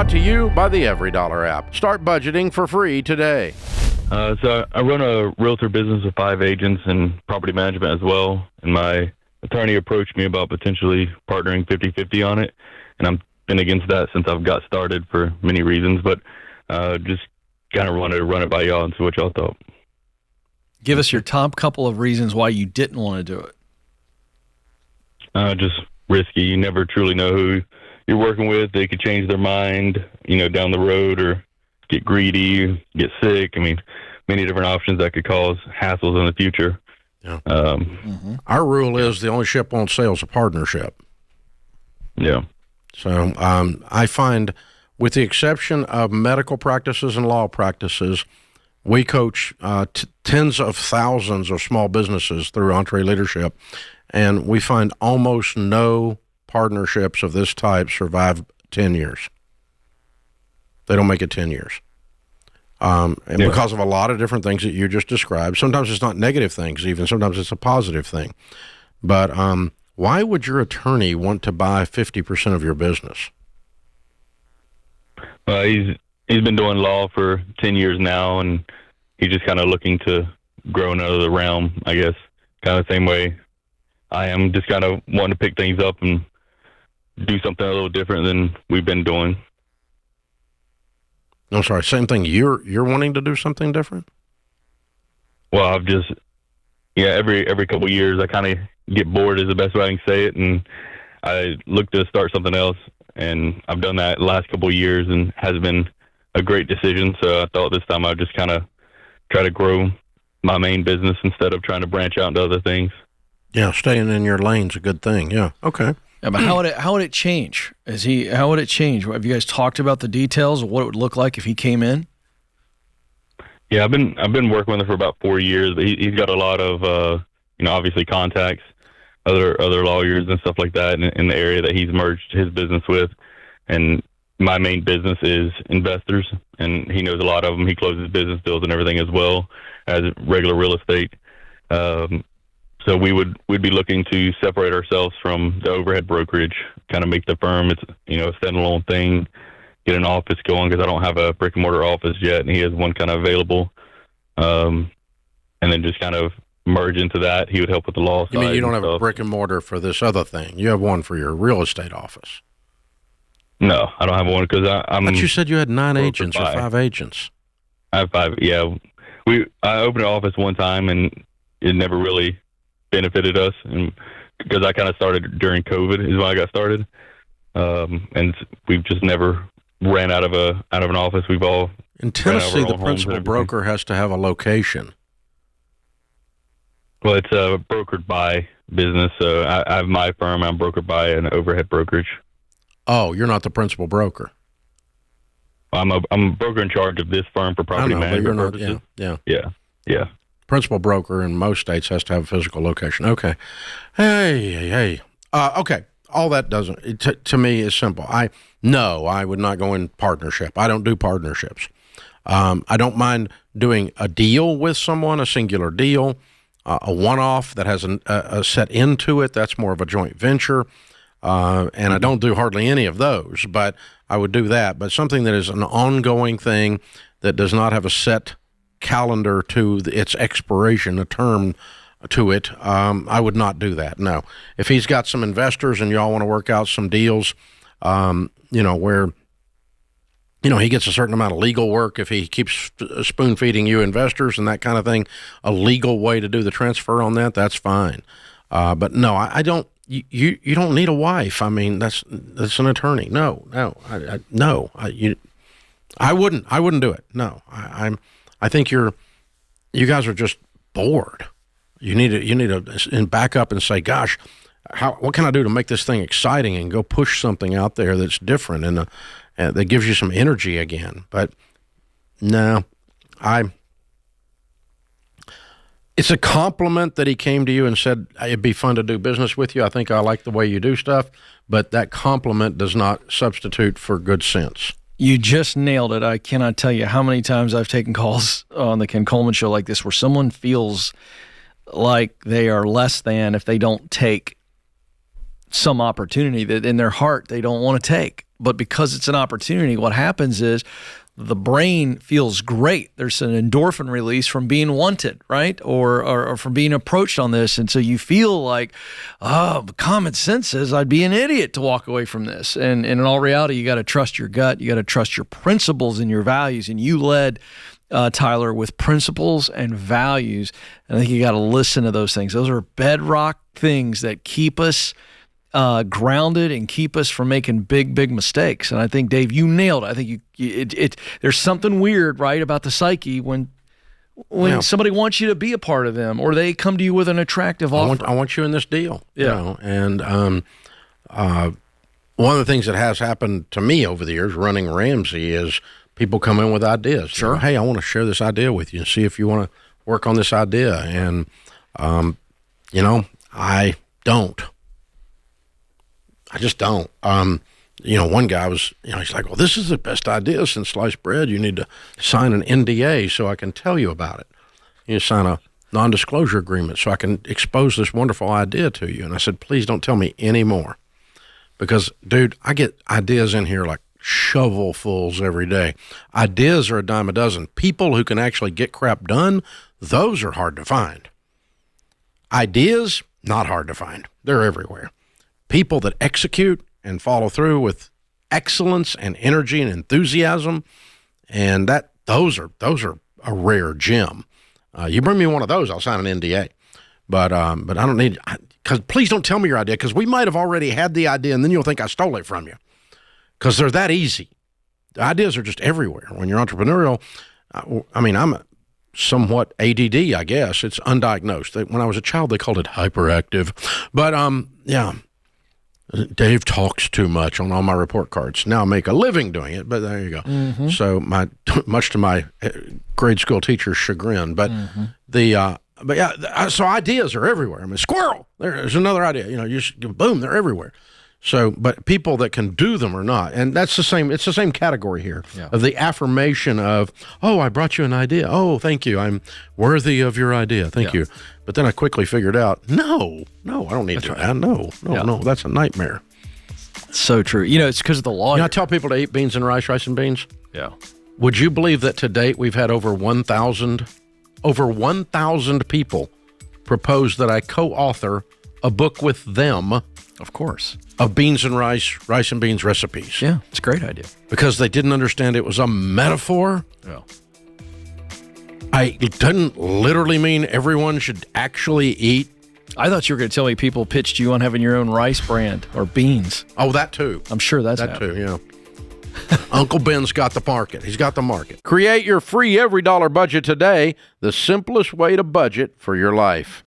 Brought to you by the EveryDollar app. Start budgeting for free today. So I run a realtor business with 5 agents and property management as well. And my attorney approached me about potentially partnering 50-50 on it. And I've been against that since I've got started for many reasons. But just kind of wanted to run it by y'all and see what y'all thought. Give us your top couple of reasons why you didn't want to do it. Just risky. You never truly know who you're working with. They could change their mind, down the road, or get greedy, get sick. I mean, many different options that could cause hassles in the future. Yeah. Our rule is the only ship won't sail is a partnership. Yeah. So I find, with the exception of medical practices and law practices, we coach tens of thousands of small businesses through EntreLeadership, and we find almost no partnerships of this type survive 10 years. They don't make it 10 years. And because of a lot of different things that you just described. Sometimes it's not negative things even. Sometimes it's a positive thing. But why would your attorney want to buy 50% of your business? He's been doing law for 10 years now, and he's just kind of looking to grow into the realm, I guess, kind of the same way I am, just kind of wanting to pick things up and do something a little different than we've been doing. I'm sorry, same thing. You're wanting to do something different? Well, I've just, every couple of years I kind of get bored is the best way I can say it, and I look to start something else, and I've done that the last couple of years and has been a great decision. So I thought this time I'd just kind of try to grow my main business instead of trying to branch out into other things. Yeah, staying in your lane's a good thing. Yeah, okay. Yeah, but how would it change? How would it change? Have you guys talked about the details of what it would look like if he came in? Yeah, I've been working with him for about 4 years. But he's got a lot of obviously contacts, other lawyers and stuff like that in the area that he's merged his business with. And my main business is investors, and he knows a lot of them. He closes business deals and everything as well as regular real estate. So we'd be looking to separate ourselves from the overhead brokerage, kind of make the firm it's a standalone thing, get an office going, because I don't have a brick and mortar office yet, and he has one kind of available, and then just kind of merge into that. He would help with the law side. You mean you don't have a brick and mortar for this other thing? You have one for your real estate office? No, I don't have one because I'm. But you said you had 9 agents or 5 agents. I have 5. Yeah, I opened an office one time and it never really benefited us, and because I kind of started during COVID is when I got started, and we've just never ran out of an office. We've all in Tennessee. The principal broker has to have a location. Well, it's a brokered by business, so I have my firm. I'm brokered by an overhead brokerage. Oh, you're not the principal broker. I'm a broker in charge of this firm for property management purposes. Yeah. Principal broker in most states has to have a physical location. Okay. Hey. Okay. All that doesn't, to me, is simple. I would not go in partnership. I don't do partnerships. I don't mind doing a deal with someone, a singular deal, a one-off that has a set into it. That's more of a joint venture. And I don't do hardly any of those, but I would do that. But something that is an ongoing thing that does not have a set calendar to its expiration, a term to it, I would not do that. No. If he's got some investors and y'all want to work out some deals, where, he gets a certain amount of legal work, if he keeps spoon feeding you investors and that kind of thing, a legal way to do the transfer on that, that's fine. But no, I don't. You don't need a wife. I mean, that's an attorney. No, I wouldn't do it. No, I think you guys are just bored. You need to back up and say, gosh, what can I do to make this thing exciting and go push something out there that's different and that gives you some energy again. But no, it's a compliment that he came to you and said, it'd be fun to do business with you. I think I like the way you do stuff, but that compliment does not substitute for good sense. You just nailed it. I cannot tell you how many times I've taken calls on the Ken Coleman Show like this where someone feels like they are less than if they don't take some opportunity that in their heart they don't want to take. But because it's an opportunity, what happens is the brain feels great. There's an endorphin release from being wanted, right? Or from being approached on this. And so you feel like, common sense says I'd be an idiot to walk away from this. And in all reality, you got to trust your gut. You got to trust your principles and your values. And you led, Tyler, with principles and values. And I think you got to listen to those things. Those are bedrock things that keep us grounded and keep us from making big mistakes. And I think, Dave, you nailed it. I think there's something weird, right, about the psyche when somebody wants you to be a part of them, or they come to you with an attractive offer. I want you in this deal. Yeah. And one of the things that has happened to me over the years running Ramsey is people come in with ideas. Sure. Hey, I want to share this idea with you and see if you want to work on this idea. And, I don't. I just don't. One guy was, he's like, well, this is the best idea since sliced bread. You need to sign an NDA so I can tell you about it. You sign a non-disclosure agreement so I can expose this wonderful idea to you. And I said, please don't tell me any more. Because, dude, I get ideas in here like shovelfuls every day. Ideas are a dime a dozen. People who can actually get crap done, those are hard to find. Ideas, not hard to find. They're everywhere. People that execute and follow through with excellence and energy and enthusiasm, and those are a rare gem. You bring me one of those, I'll sign an NDA. But I don't need, because please don't tell me your idea, because we might have already had the idea, and then you'll think I stole it from you, because they're that easy. The ideas are just everywhere. When you're entrepreneurial, I'm somewhat ADD, I guess. It's undiagnosed. When I was a child, they called it hyperactive. But yeah. Dave talks too much on all my report cards. Now I make a living doing it, but there you go. Mm-hmm. So much to my grade school teacher's chagrin, but so ideas are everywhere. Squirrel, there's another idea, boom, they're everywhere. So, but people that can do them or not, and it's the same category here of the affirmation of, oh, I brought you an idea. Oh, thank you. I'm worthy of your idea. Thank you. But then I quickly figured out, no, I don't need to do that. No, that's a nightmare. So true. It's because of the law. I tell people to eat beans and rice and beans. Yeah. Would you believe that to date we've had over 1,000 people propose that I co-author a book with them? Of course. Of beans and rice and beans recipes. Yeah, it's a great idea. Because they didn't understand it was a metaphor. Yeah. It doesn't literally mean everyone should actually eat. I thought you were going to tell me people pitched you on having your own rice brand or beans. Oh, that too. I'm sure that's that happening. Too, yeah. Uncle Ben's got the market. He's got the market. Create your free every dollar budget today, the simplest way to budget for your life.